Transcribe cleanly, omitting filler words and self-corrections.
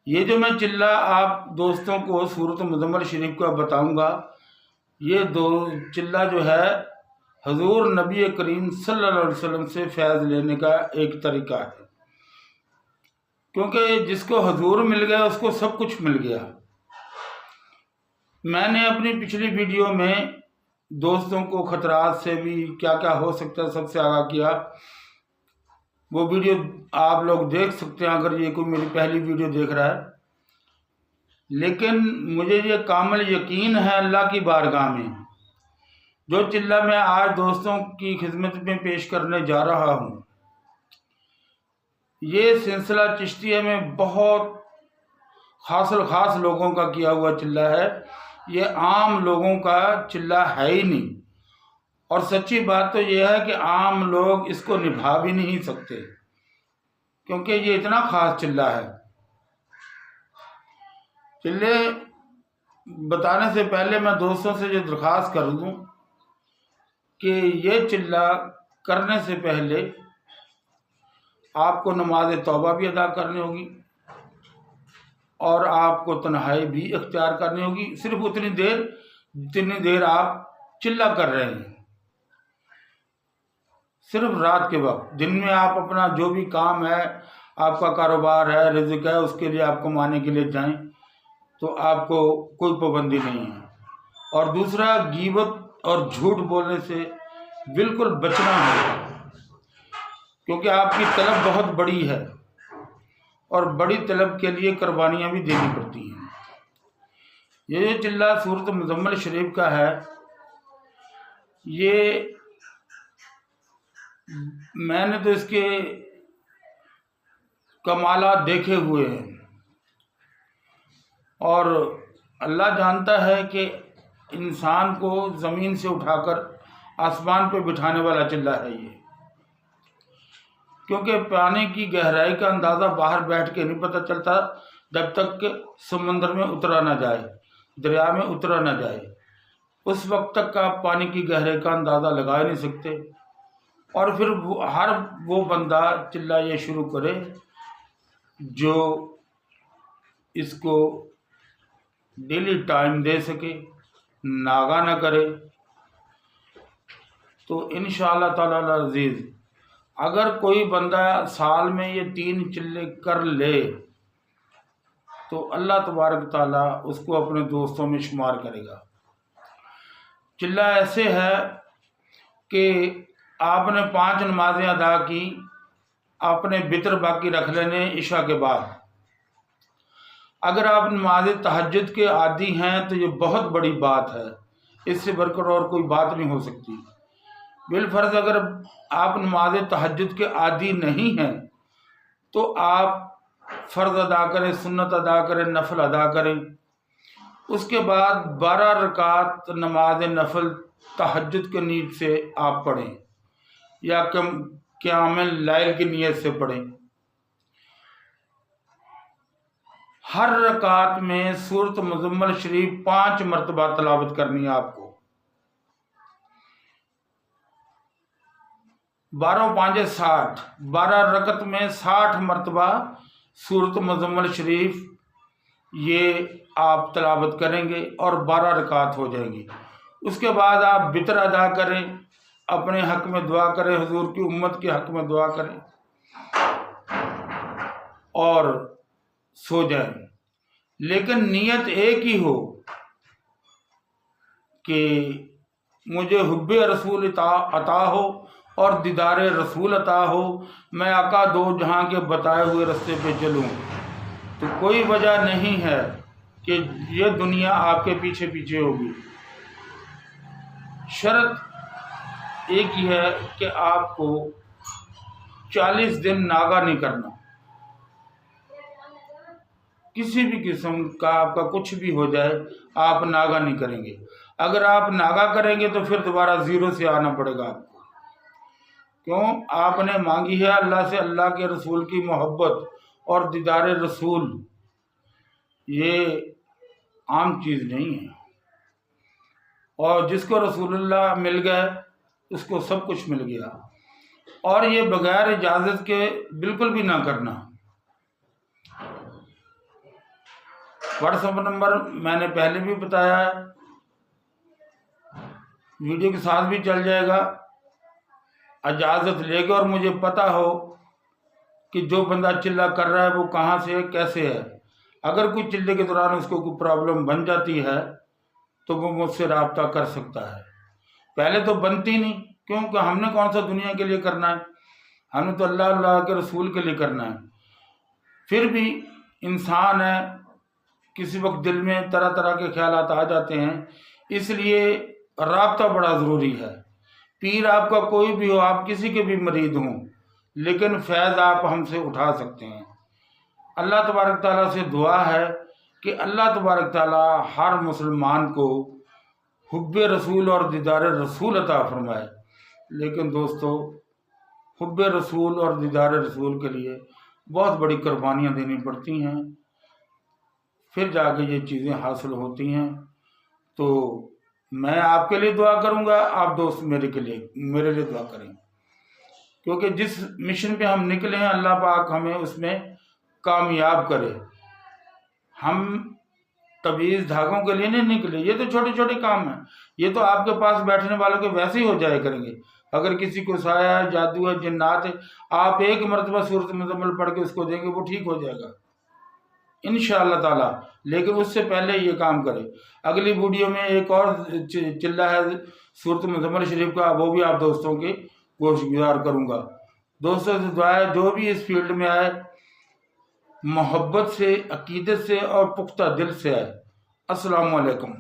یہ جو میں چلہ آپ دوستوں کو سورۃ مزمل شریف کا بتاؤں گا، یہ دو چلہ جو ہے حضور نبی کریم صلی اللہ علیہ وسلم سے فیض لینے کا ایک طریقہ ہے، کیونکہ جس کو حضور مل گیا اس کو سب کچھ مل گیا۔ میں نے اپنی پچھلی ویڈیو میں دوستوں کو خطرات سے بھی کیا کیا ہو سکتا ہے سب سے آگاہ کیا، وہ ویڈیو آپ لوگ دیکھ سکتے ہیں اگر یہ کوئی میری پہلی ویڈیو دیکھ رہا ہے۔ لیکن مجھے یہ کامل یقین ہے اللہ کی بارگاہ میں، جو چلہ میں آج دوستوں کی خدمت میں پیش کرنے جا رہا ہوں، یہ سلسلہ چشتیہ میں بہت خاص لوگوں کا کیا ہوا چلہ ہے، یہ عام لوگوں کا چلہ ہے ہی نہیں۔ اور سچی بات تو یہ ہے کہ عام لوگ اس کو نبھا بھی نہیں سکتے، کیونکہ یہ اتنا خاص چلہ ہے۔ چلے بتانے سے پہلے میں دوستوں سے یہ درخواست کر دوں کہ یہ چلہ کرنے سے پہلے آپ کو نماز توبہ بھی ادا کرنی ہوگی اور آپ کو تنہائی بھی اختیار کرنی ہوگی، صرف اتنی دیر جتنی دیر آپ چلہ کر رہے ہیں، صرف رات کے وقت۔ دن میں آپ اپنا جو بھی کام ہے، آپ کا کاروبار ہے، رزق ہے، اس کے لیے آپ کمانے کے لیے جائیں تو آپ کو کوئی پابندی نہیں ہے۔ اور دوسرا، غیبت اور جھوٹ بولنے سے بالکل بچنا ہے، کیونکہ آپ کی طلب بہت بڑی ہے اور بڑی طلب کے لیے قربانیاں بھی دینی پڑتی ہیں۔ یہ جو چلہ سورۃ مزمل شریف کا ہے، یہ میں نے تو اس کے کمالات دیکھے ہوئے ہیں، اور اللہ جانتا ہے کہ انسان کو زمین سے اٹھا کر آسمان پہ بٹھانے والا چلہ ہے یہ، کیونکہ پانی کی گہرائی کا اندازہ باہر بیٹھ کے نہیں پتہ چلتا جب تک کہ سمندر میں اترا نہ جائے، دریا میں اترا نہ جائے، اس وقت تک آپ پانی کی گہرائی کا اندازہ لگا ہی نہیں سکتے۔ اور پھر ہر وہ بندہ چلہ یہ شروع کرے جو اس کو ڈیلی ٹائم دے سکے، ناغہ نہ کرے، تو انشاءاللہ تعالی العزیز اگر کوئی بندہ سال میں یہ 3 چلے کر لے تو اللہ تبارک تعالیٰ اس کو اپنے دوستوں میں شمار کرے گا۔ چلہ ایسے ہے کہ آپ نے 5 نمازیں ادا کی، آپ نے وتر باقی رکھ لینے عشاء کے بعد۔ اگر آپ نماز تہجد کے عادی ہیں تو یہ بہت بڑی بات ہے، اس سے بڑھ کر اور کوئی بات نہیں ہو سکتی۔ بالفرض اگر آپ نماز تہجد کے عادی نہیں ہیں تو آپ فرض ادا کریں، سنت ادا کریں، نفل ادا کریں، اس کے بعد 12 رکعت نماز نفل تہجد کے نیت سے آپ پڑھیں یا قیام اللیل کی نیت سے پڑھیں۔ ہر رکعت میں سورۃ مزمل شریف 5 مرتبہ تلاوت کرنی ہے آپ کو، 12 و 5 60، 12 رکعت میں 60 مرتبہ سورۃ مزمل شریف یہ آپ تلاوت کریں گے اور 12 رکعت ہو جائیں گی۔ اس کے بعد آپ وتر ادا کریں، اپنے حق میں دعا کریں، حضور کی امت کے حق میں دعا کریں اور سو جائیں۔ لیکن نیت ایک ہی ہو کہ مجھے حب رسول عطا ہو اور دیدار رسول عطا ہو، میں آقا دو جہاں کے بتائے ہوئے رستے پہ چلوں، تو کوئی وجہ نہیں ہے کہ یہ دنیا آپ کے پیچھے پیچھے ہوگی۔ شرط ایک ہی ہے کہ آپ کو 40 دن ناغہ نہیں کرنا، کسی بھی قسم کا آپ کا کچھ بھی ہو جائے آپ ناغہ نہیں کریں گے۔ اگر آپ ناغہ کریں گے تو پھر دوبارہ 0 سے آنا پڑے گا آپ کو، کیوں؟ آپ نے مانگی ہے اللہ سے اللہ کے رسول کی محبت اور دیدار رسول، یہ عام چیز نہیں ہے، اور جس کو رسول اللہ مل گئے اس کو سب کچھ مل گیا۔ اور یہ بغیر اجازت کے بالکل بھی نہ کرنا۔ واٹس ایپ نمبر میں نے پہلے بھی بتایا ہے، ویڈیو کے ساتھ بھی چل جائے گا۔ اجازت لے کے اور مجھے پتہ ہو کہ جو بندہ چلہ کر رہا ہے وہ کہاں سے ہے، کیسے ہے۔ اگر کوئی چلے کے دوران اس کو کوئی پرابلم بن جاتی ہے تو وہ مجھ سے رابطہ کر سکتا ہے۔ پہلے تو بنتی نہیں، کیونکہ ہم نے کون سا دنیا کے لیے کرنا ہے، ہم نے تو اللہ کے رسول کے لیے کرنا ہے۔ پھر بھی انسان ہے، کسی وقت دل میں طرح طرح کے خیالات آ جاتے ہیں، اس لیے رابطہ بڑا ضروری ہے۔ پیر آپ کا کوئی بھی ہو، آپ کسی کے بھی مرید ہوں، لیکن فیض آپ ہم سے اٹھا سکتے ہیں۔ اللہ تبارک تعالیٰ سے دعا ہے کہ اللہ تبارک تعالیٰ ہر مسلمان کو حب رسول اور دیدار رسول عطا فرمائے۔ لیکن دوستو، حب رسول اور دیدار رسول کے لیے بہت بڑی قربانیاں دینی پڑتی ہیں، پھر جا کے یہ چیزیں حاصل ہوتی ہیں۔ تو میں آپ کے لیے دعا کروں گا، آپ دوست میرے لیے دعا کریں، کیونکہ جس مشن پہ ہم نکلے ہیں اللہ پاک ہمیں اس میں کامیاب کرے۔ ہم تعویذ دھاگوں کے لیے نہیں نکلے، یہ تو چھوٹے چھوٹے کام ہیں، یہ تو آپ کے پاس بیٹھنے والوں کے ویسے ہی ہو جایا کریں گے۔ اگر کسی کو سایہ ہے، جادو ہے، جنات ہے، آپ ایک مرتبہ سورۃ مزمل پڑھ کے اس کو دیں گے، وہ ٹھیک ہو جائے گا انشاءاللہ تعالی۔ لیکن اس سے پہلے یہ کام کرے۔ اگلی ویڈیو میں ایک اور چلہ ہے سورۃ مزمل شریف کا، وہ بھی آپ دوستوں کے گوش گزار کروں گا۔ دوستوں سے دعا ہے جو بھی اس فیلڈ میں آئے محبت سے، عقیدت سے اور پختہ دل سے آئے۔ السلام علیکم۔